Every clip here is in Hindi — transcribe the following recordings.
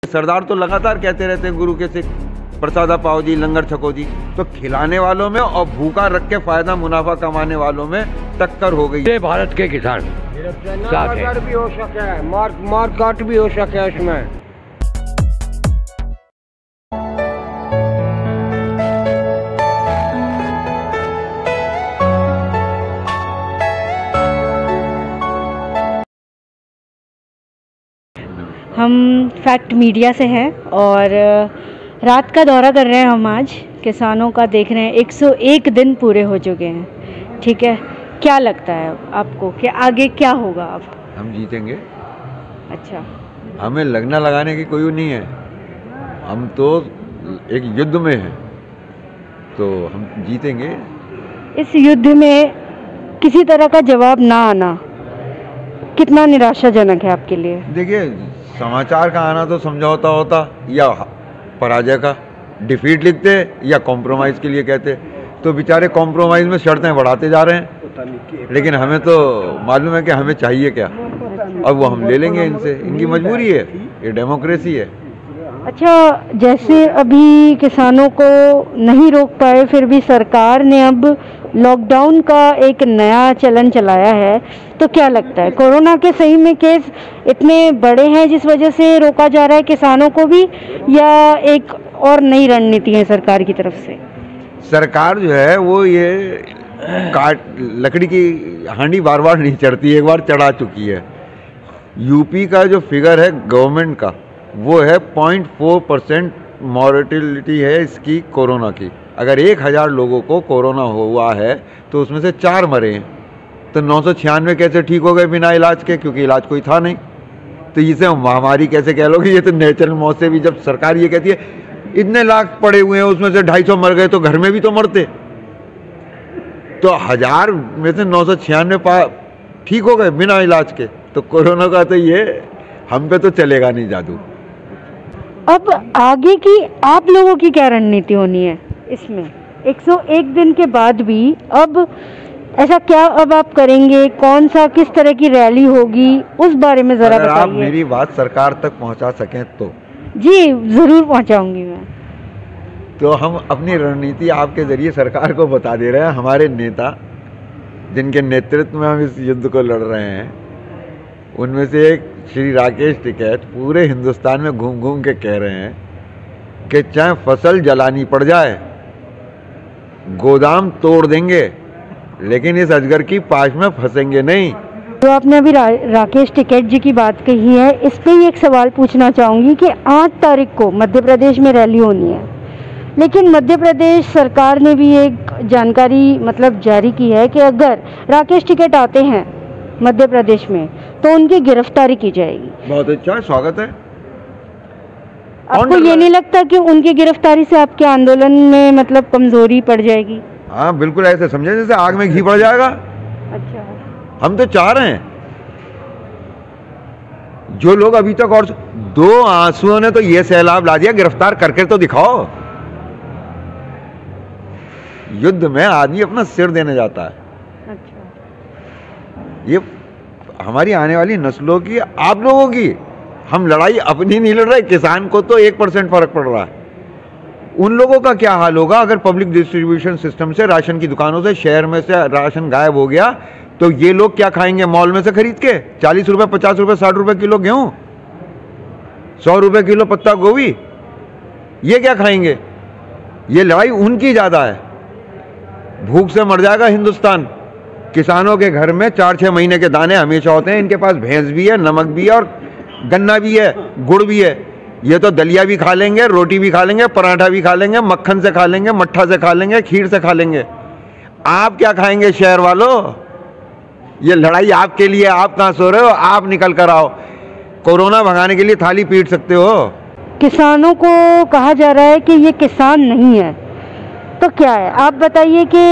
सरदार तो लगातार कहते रहते हैं गुरु के सिख प्रसादा पाओ जी, लंगर छको जी। तो खिलाने वालों में और भूखा रख के फायदा मुनाफा कमाने वालों में टक्कर हो गई। ये भारत के किसान भी हो सके, मार काट भी हो सके इसमें। हम फैक्ट मीडिया से हैं और रात का दौरा कर रहे हैं। हम आज किसानों का देख रहे हैं। 101 दिन पूरे हो चुके हैं, ठीक है। क्या लगता है आपको कि आगे क्या होगा? अब हम जीतेंगे। अच्छा, हमें लगना लगाने की कोई नहीं है, हम तो एक युद्ध में हैं, तो हम जीतेंगे। इस युद्ध में किसी तरह का जवाब ना आना कितना निराशाजनक है आपके लिए? देखिए, समाचार का आना तो समझौता होता या पराजय का, डिफीट लिखते या कॉम्प्रोमाइज़ के लिए कहते, तो बेचारे कॉम्प्रोमाइज़ में शर्तें बढ़ाते जा रहे हैं। लेकिन हमें तो मालूम है कि हमें चाहिए क्या, अब वो हम ले लेंगे इनसे, इनकी मजबूरी है, ये डेमोक्रेसी है। अच्छा, जैसे अभी किसानों को नहीं रोक पाए, फिर भी सरकार ने अब लॉकडाउन का एक नया चलन चलाया है, तो क्या लगता है कोरोना के सही में केस इतने बड़े हैं जिस वजह से रोका जा रहा है किसानों को भी, या एक और नई रणनीति है सरकार की तरफ से? सरकार जो है वो ये लकड़ी की हांडी बार बार नहीं चढ़ती, एक बार चढ़ा चुकी है। यूपी का जो फिगर है गवर्नमेंट का, वो है 0.4% मॉर्टेलिटी है इसकी कोरोना की। अगर 1000 लोगों को कोरोना हुआ है तो उसमें से 4 मरे हैं, तो 996 कैसे ठीक हो गए बिना इलाज के? क्योंकि इलाज कोई था नहीं। तो इसे महामारी कैसे कह लोगे? ये तो नेचुरल मौत से भी, जब सरकार ये कहती है इतने लाख पड़े हुए हैं उसमें से 250 मर गए, तो घर में भी तो मरते। तो 1000 में से 996 ठीक हो गए बिना इलाज के, तो कोरोना का तो ये हम पे तो चलेगा नहीं जादू। अब आगे की आप लोगों की क्या रणनीति होनी है इसमें? 101 दिन के बाद भी अब ऐसा क्या अब आप करेंगे? कौन सा, किस तरह की रैली होगी, उस बारे में जरा बताइए। आप मेरी बात सरकार तक पहुंचा सकें तो। जी जरूर पहुंचाऊंगी मैं। तो हम अपनी रणनीति आपके जरिए सरकार को बता दे रहे हैं। हमारे नेता जिनके नेतृत्व में हम इस युद्ध को लड़ रहे हैं, उनमें से एक श्री राकेश टिकैत पूरे हिंदुस्तान में घूम घूम के कह रहे हैं कि चाहे फसल जलानी पड़ जाए, गोदाम तोड़ देंगे, लेकिन इस अजगर की पाश में फंसेंगे नहीं। तो आपने अभी राकेश टिकैत जी की बात कही है, इस पे ही एक सवाल पूछना चाहूँगी कि 8 तारीख को मध्य प्रदेश में रैली होनी है, लेकिन मध्य प्रदेश सरकार ने भी एक जानकारी जारी की है कि अगर राकेश टिकैत आते हैं मध्य प्रदेश में तो उनकी गिरफ्तारी की जाएगी। बहुत अच्छा, स्वागत है। आपको ये नहीं लगता कि उनकी गिरफ्तारी से आपके आंदोलन में कमजोरी पड़ जाएगी? हाँ बिल्कुल, ऐसे समझे जैसे आग में घी पड़ जाएगा। अच्छा, हम तो चाह रहे हैं, जो लोग अभी तक, और 2 आंसुओं ने तो ये सैलाब ला दिया, गिरफ्तार करके तो दिखाओ। युद्ध में आदमी अपना सिर देने जाता है। अच्छा, ये हमारी आने वाली नस्लों की, आप लोगों की, हम लड़ाई अपनी नहीं लड़ रहे। किसान को तो 1% फर्क पड़ रहा है, उन लोगों का क्या हाल होगा अगर पब्लिक डिस्ट्रीब्यूशन सिस्टम से, राशन की दुकानों से, शहर में से राशन गायब हो गया, तो ये लोग क्या खाएंगे? मॉल में से खरीद के 40 रुपए, 50 रुपए, 60 रुपए किलो गेहूं, 100 रुपए किलो पत्ता गोभी, ये क्या खाएंगे? ये लड़ाई उनकी ज्यादा है। भूख से मर जाएगा हिंदुस्तान। किसानों के घर में 4-6 महीने के दाने हमेशा होते हैं। इनके पास भैंस भी है, नमक भी है, और गन्ना भी है, गुड़ भी है। ये तो दलिया भी खा लेंगे, रोटी भी खा लेंगे, पराठा भी खा लेंगे, मक्खन से खा लेंगे, मट्ठा से खा लेंगे, खीर से खा लेंगे। आप क्या खाएंगे शहर वालों? ये लड़ाई आपके लिए। आप कहाँ सो रहे हो? आप निकल कर आओ। कोरोना भगाने के लिए थाली पीट सकते हो। किसानों को कहा जा रहा है कि ये किसान नहीं है, तो क्या है? आप बताइए कि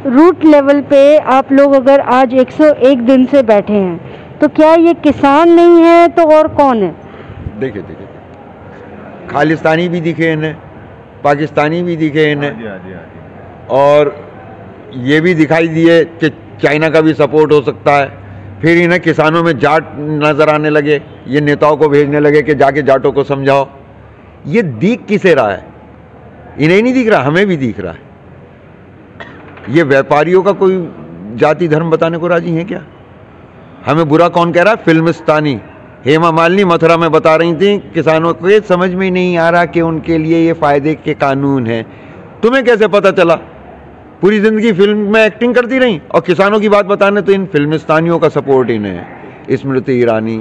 रूट लेवल पे आप लोग अगर आज 101 दिन से बैठे हैं, तो क्या ये किसान नहीं है तो और कौन है? देखिए, खालिस्तानी भी दिखे इन्हें, पाकिस्तानी भी दिखे इन्हें, और ये भी दिखाई दिए कि चाइना का भी सपोर्ट हो सकता है। फिर इन्हें किसानों में जाट नज़र आने लगे, ये नेताओं को भेजने लगे कि जाके जाटों को समझाओ। ये दिख किसे रहा है? इन्हें नहीं दिख रहा, हमें भी दिख रहा है। ये व्यापारियों का कोई जाति धर्म बताने को राजी है क्या? हमें बुरा कौन कह रहा है? फिल्मिस्तानी। हेमा मालिनी मथुरा में बता रही थी किसानों को ये समझ में नहीं आ रहा कि उनके लिए ये फायदे के कानून हैं। तुम्हें कैसे पता चला? पूरी जिंदगी फिल्म में एक्टिंग करती रही और किसानों की बात बताने तो इन फिल्मिस्तानियों का सपोर्ट इन्हें है, स्मृति ईरानी।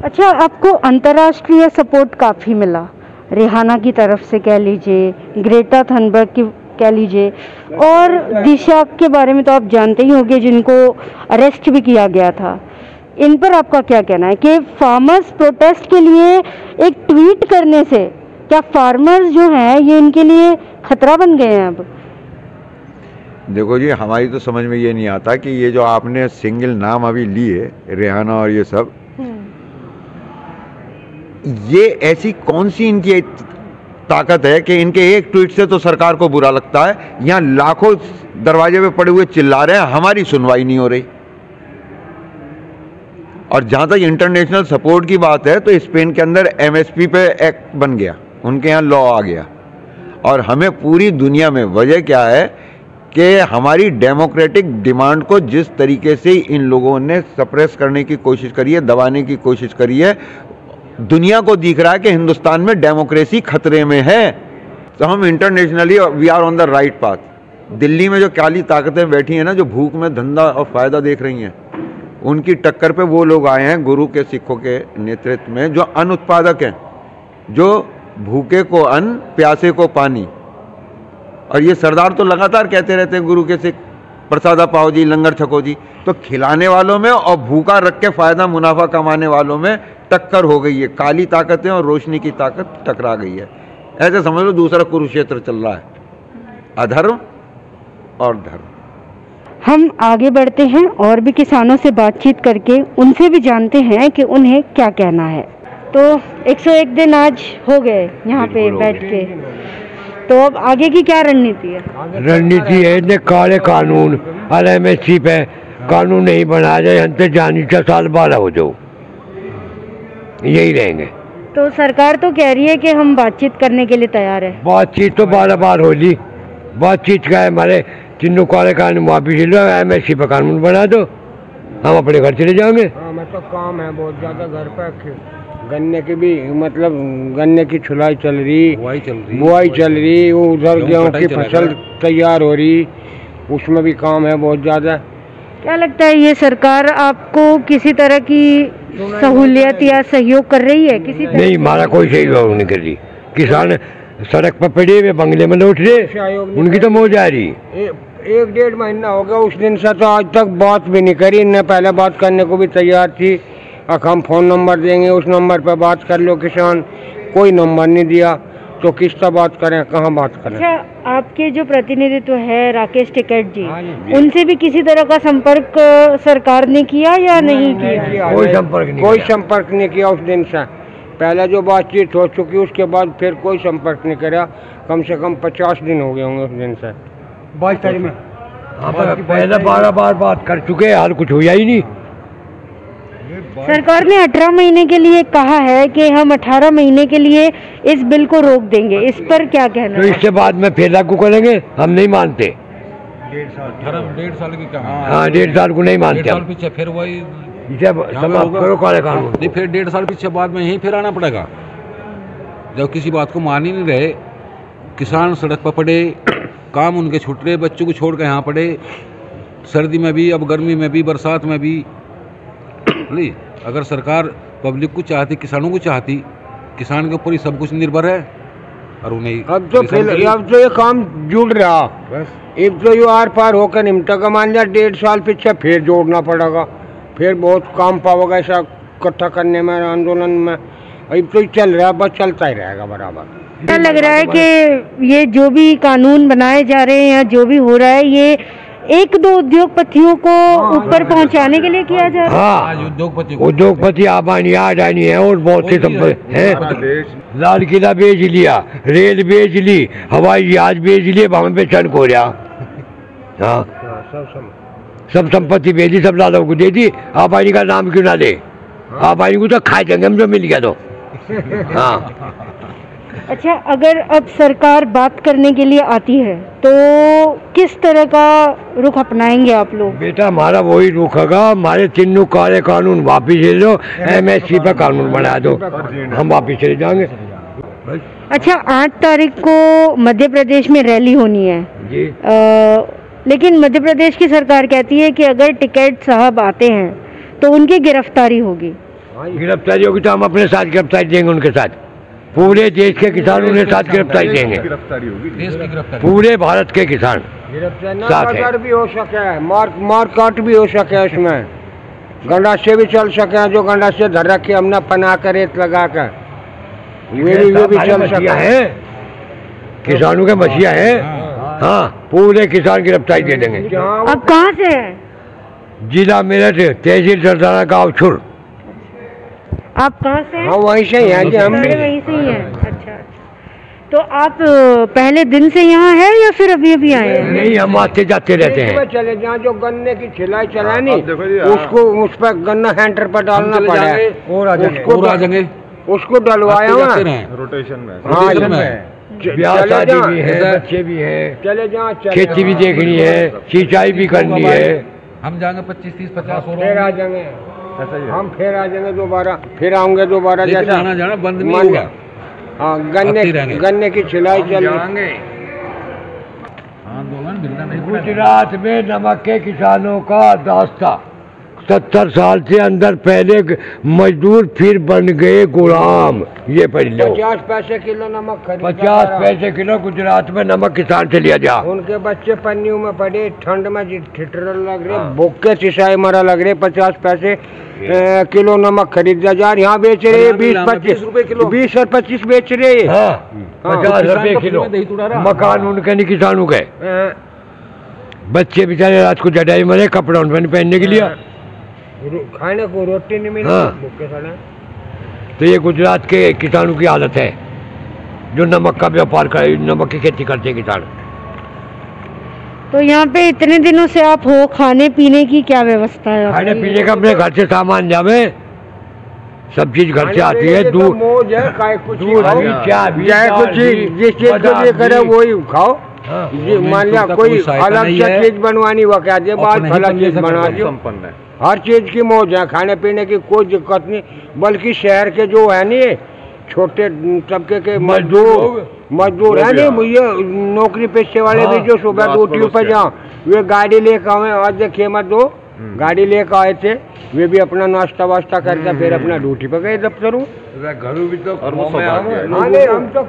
अच्छा, आपको अंतर्राष्ट्रीय सपोर्ट काफ़ी मिला, रिहाना की तरफ से कह लीजिए, ग्रेटा थनबर्ग की कह लीजिए, और दिशा के बारे में तो आप जानते ही होंगे जिनको अरेस्ट भी किया गया था। इन पर आपका क्या कहना है कि फार्मर्स प्रोटेस्ट के लिए एक ट्वीट करने से क्या फार्मर्स जो हैं ये इनके लिए खतरा बन गए हैं अब? देखो जी, हमारी तो समझ में ये नहीं आता कि ये जो आपने सिंगल नाम अभी लिए, रिहाना और ये सब, ये ऐसी कौन सी इनकी ताकत है कि इनके एक ट्वीट से तो सरकार को बुरा लगता है? यहाँ लाखों दरवाजे पे पड़े हुए चिल्ला रहे हैं, हमारी सुनवाई नहीं हो रही। और जहां तक इंटरनेशनल सपोर्ट की बात है तो स्पेन के अंदर एमएसपी पे एक्ट बन गया, उनके यहाँ लॉ आ गया। और हमें पूरी दुनिया में वजह क्या है कि हमारी डेमोक्रेटिक डिमांड को जिस तरीके से इन लोगों ने सप्रेस करने की कोशिश करी है, दबाने की कोशिश करी है, दुनिया को दिख रहा है कि हिंदुस्तान में डेमोक्रेसी खतरे में है। तो हम internationally we are on the right path. Delhi में जो काली ताकतें बैठी हैं ना, जो भूख में धंधा और फायदा देख रही हैं, उनकी टक्कर पे वो लोग आए हैं गुरु के सिखों के नेतृत्व में, जो अन्न उत्पादक हैं, जो भूखे को अन्न, प्यासे को पानी। और ये सरदार तो लगातार कहते रहते हैं गुरु के सिख, प्रसादा पाओ जी, लंगर छको जी। तो खिलाने वालों में और भूखा रख के फायदा मुनाफा कमाने वालों में टक्कर हो गई है। काली ताकतें और रोशनी की ताकत टकरा गई है। ऐसे समझ लो दूसरा कुरुक्षेत्र चल रहा है, अधर्म और धर्म। हम आगे बढ़ते हैं और भी किसानों से बातचीत करके उनसे भी जानते हैं कि उन्हें क्या कहना है। तो 101 दिन आज हो गए यहाँ पे बैठ के, तो अब आगे की क्या रणनीति है? रणनीति है इतने काले कानून LMSC पे कानून नहीं बनाया जाए, अंत जानी 6 साल 12 हो जाओ, यही रहेंगे। तो सरकार तो कह रही है कि हम बातचीत करने के लिए तैयार है। बातचीत तो 12 बार हो ली, बातचीत का है हमारे चिन्नू काले कानून वापिस लो, MSC पे कानून बना दो, हम अपने घर चले जाएंगे। हाँ, मतलब काम है बहुत ज़्यादा घर पे, गन्ने की भी मतलब गन्ने की छुलाई चल रही, बुआई चल रही, वो उधर गेहूँ की फसल तैयार हो रही, उसमें भी काम है बहुत ज़्यादा। क्या लगता है ये सरकार आपको किसी तरह की सहूलियत या सहयोग कर रही है? किसी तरह नहीं, हमारा कोई सहयोग नहीं कर रही। किसान सड़क पर पड़े हुए बंगले में लौट रहे, उनकी तो मौज आ रही। 1-1.5 महीना हो गया उस दिन से, तो आज तक बात भी नहीं करी। इन्हें पहले बात करने को भी तैयार थी, अब हम फ़ोन नंबर देंगे, उस नंबर पर बात कर लो किसान, कोई नंबर नहीं दिया, तो किसका बात करें, कहाँ बात करें? अच्छा, आपके जो प्रतिनिधित्व है राकेश टिकैत जी, जी, उनसे भी किसी तरह का संपर्क सरकार ने किया या नहीं किया? कोई संपर्क नहीं किया उस दिन से। पहले जो बातचीत हो चुकी उसके बाद फिर कोई संपर्क नहीं करा। कम से कम 50 दिन हो गए होंगे उस दिन से। 22 तारीख में पहले 12 बार बात कर चुके, हाल कुछ हुआ ही नहीं। सरकार ने 18 महीने के लिए कहा है कि हम 18 महीने के लिए इस बिल को रोक देंगे, इस पर क्या कहना तो है? इससे बाद में फिर लागू करेंगे, हम नहीं मानते। 1.5 साल की कहा? हाँ, 1.5 साल को नहीं मानते। 1.5 साल पीछे फिर वही करो काले कानून नहीं, फिर 1.5 साल पीछे बाद में यहीं फिर आना पड़ेगा। जब किसी बात को मान ही नहीं रहे, किसान सड़क पर पड़े, काम उनके छूट रहे, बच्चों को छोड़ कर यहाँ पड़े, सर्दी में भी, अब गर्मी में भी, बरसात में भी। अगर सरकार पब्लिक को चाहती, किसानों को चाहती, किसान के ऊपर ही सब कुछ निर्भर है और उन्हें अब तो ये काम जुड़ रहा बस। अब तो ये आर पार होकर निमटा का मान लिया, 1.5 साल पीछे फिर जोड़ना पड़ेगा, फिर बहुत काम पाओगे ऐसा इकट्ठा करने में, आंदोलन में। अब तो चल रहा है, बस चलता ही रहेगा बराबर। क्या लग रहा है कि ये जो भी कानून बनाए जा रहे हैं या जो भी हो रहा है, ये 1-2 उद्योगपतियों को ऊपर पहुंचाने के लिए किया जा रहा है? हाँ, उद्योगपति अडानी है और बहुत से संपत्ति हैं। लाल किला बेच लिया, रेल बेच ली, हवाई जहाज बेच लिए, वहां पे चन को रहा। हाँ, सब संपत्ति बेची, सब लालों को दे दी। अडानी का नाम क्यों ना ले? अडानी को तो खाए देंगे हम, जो मिल गया तो हाँ। अच्छा, अगर अब सरकार बात करने के लिए आती है तो किस तरह का रुख अपनाएंगे आप लोग? बेटा हमारा वही रुख होगा, हमारे तीनों काले कानून वापिस ले लो, MSP पर कानून बना दो, हम वापिस चले जाएंगे। अच्छा, 8 तारीख को मध्य प्रदेश में रैली होनी है जी। लेकिन मध्य प्रदेश की सरकार कहती है कि अगर टिकैत साहब आते हैं तो उनकी गिरफ्तारी होगी। गिरफ्तारी होगी तो हम अपने साथ गिरफ्तारी देंगे, उनके साथ पूरे देश के किसान उनके साथ गिरफ्तारी देंगे, देश की गिरफ्तारी, पूरे भारत के किसान साथ है। भी हो सके, मार काट भी हो सके, उसमें गंडासे भी चल सके, जो गंडासे धर रखे हमने पना कर रेत लगा कर, ये भी चल सके है, किसानों के मछिया है। हाँ, पूरे किसान गिरफ्तारी दे देंगे। अब कहाँ से है? जिला मेरठ, तहसील सरदारा, गाँव छुर। आप कहाँ से हैं? हाँ, वहीं से ही हैं जी, हम भी वहीं से ही हैं। अच्छा, तो आप पहले दिन से यहाँ है या फिर अभी अभी आए हैं? नहीं, हम आते जाते रहते हैं। चले जहाँ जो गन्ने की छिलाई चला नहीं, उसको उस पर गन्ना हैंटर पर डालना पड़ा है, उसको डलवाया हुआ रोटेशन में। हाँ, ब्याह शादी भी है, बच्चे भी हैं, चले जहाँ खेती भी देखनी है, सिंचाई भी करनी है। हम जाएंगे 25, 30, 50 और फिर आ जाएंगे, हम फिर आ जाएंगे दोबारा, फिर आऊंगे दोबारा, जैसा आना जाना बंद नहीं होगा। हाँ, गन्ने की छिलाई चल रही। आंदोलन मिलना नहीं। गुजरात में नमक के किसानों का दास्ता, 70 साल से अंदर पहले मजदूर फिर बन गए गुलाम। ये पढ़ लो, 50 पैसे किलो नमक खरीदा, 50 पैसे किलो गुजरात में नमक किसान से लिया जा। उनके बच्चे पन्नियों में पड़े, ठंड में ठिठुर लग रहे, भूख के सिसाई मरा लग रहे, 50 पैसे किलो नमक खरीदा जा, यहाँ बेच रहे 20-25 रुपए किलो, 20 और 25 बेच रहे। 50 रुपए किलो। मकान उनके नहीं, किसानों के। बच्चे बेचारे रात को जटाई मरे, कपड़ा उनमें पहनने के लिए, खाने को रोटी नहीं मिली, भूखे सड़े। तो ये गुजरात के किसानों की हालत है, जो नमक का व्यापार करे, नमक की खेती करते हैं किसान। तो यहाँ पे इतने दिनों से आप हो, खाने पीने की क्या व्यवस्था है? खाने पीने का अपने घर से सामान जावे, सब चीज घर से आती है। दूध, मौज है, कुछ चाय, कुछ जिस चीज को ये करे वही खाओ। मान लिया कोई अलग से चीज बनवानी वो क्या दे, बाद भला चीज बना दो। हर चीज की मौज है, खाने पीने की कोई दिक्कत नहीं। बल्कि शहर के जो है नहीं, छोटे तबके के मजदूर है नहीं, ये नौकरी पेशे वाले भी जो सुबह ड्यूटी पे जाओ, वे गाड़ी लेकर आए, आज देखिए मत दो गाड़ी लेकर आए थे, वे भी अपना नाश्ता वास्ता करके फिर अपना ड्यूटी पे गए दफ्तरों। घरों भी तो हम तो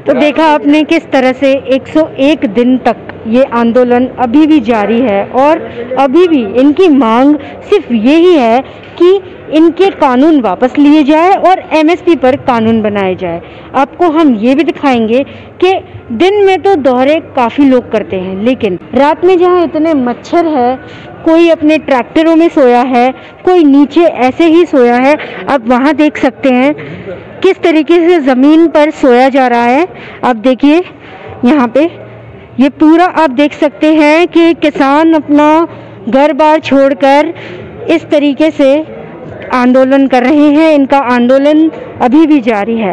तो देखा आपने किस तरह से 101 दिन तक ये आंदोलन अभी भी जारी है, और अभी भी इनकी मांग सिर्फ यही है कि इनके कानून वापस लिए जाए और MSP पर कानून बनाए जाए। आपको हम ये भी दिखाएंगे कि दिन में तो दौरे काफ़ी लोग करते हैं, लेकिन रात में जहाँ इतने मच्छर है, कोई अपने ट्रैक्टरों में सोया है, कोई नीचे ऐसे ही सोया है। आप वहाँ देख सकते हैं किस तरीके से ज़मीन पर सोया जा रहा है। आप देखिए यहाँ पे ये पूरा आप देख सकते हैं कि किसान अपना घर बार छोड़कर इस तरीके से आंदोलन कर रहे हैं। इनका आंदोलन अभी भी जारी है।